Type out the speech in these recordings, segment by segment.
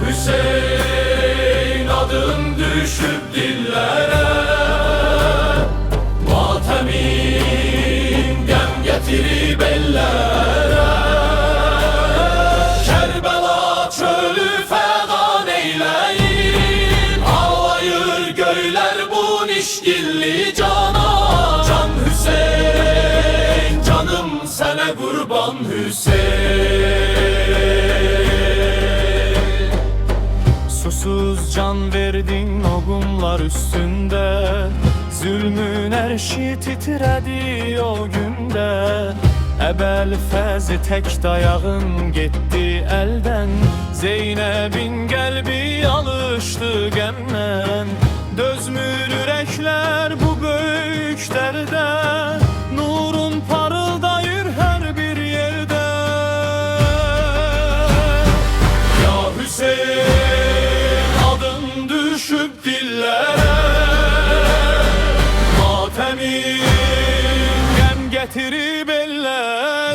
Hüseyin adın düşüp dillere, matemin gem getirip ellere. Kerbela çölü fegan eyleyin, ağlayır göyler bu nişgilli cana. Can Hüseyin, canım sana kurban Hüseyin. Susuz can verdin o kumlar üstünde, zulmün erşi titredi o günde. Ebel fezi tek dayağın gitti elden, Zeynep'in kalbi alıştı gemden. Dözmür yürekler bu büyük derde, nurun parıldayır her bir yerde. Ya Hüseyin adın düşüp dillere, matemin Gem getirip ellere.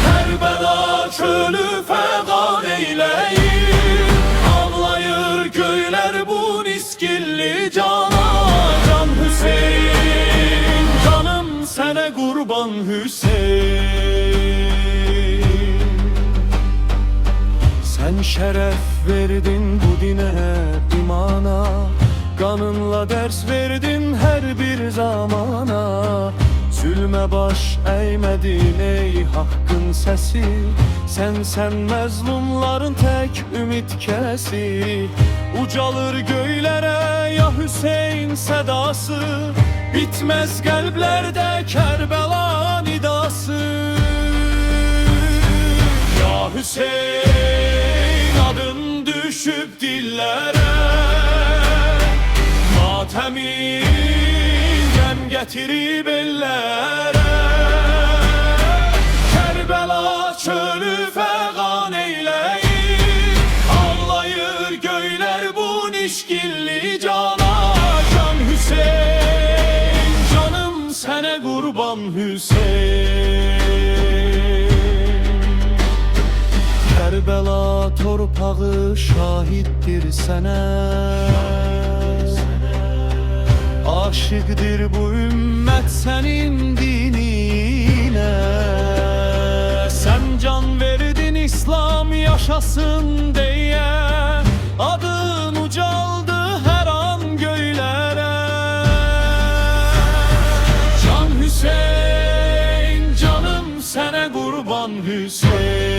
Kerbela çölü fegan eyleyin, ağlayır göyler bu niskilli cana. Can Hüseyin, canım sana kurban Hüseyin. Sen şeref verdin bu dine, imana, kanınla ders verdin her bir zamana. Zulme baş eğmedin ey hakkın sesi, sen mezlumların tek ümit kesi. Ucalır göylere ya Hüseyin sedası, bitmez kalplerde Kerbela nidası. Ya Hüseyin adın düşüp dillere, matemin gem getirip ellere. Kerbela çölü fegan eyleyin, ağlayır göyler bu nişgilli cana. Can Hüseyin, canım sana kurban Hüseyin. Kerbela torpağı şahittir sana, aşıktır bu ümmet senin dinine. Sen can verdin İslam yaşasın diye, adın ucaldı her an göylere. Can Hüseyin, canım sana kurban Hüseyin.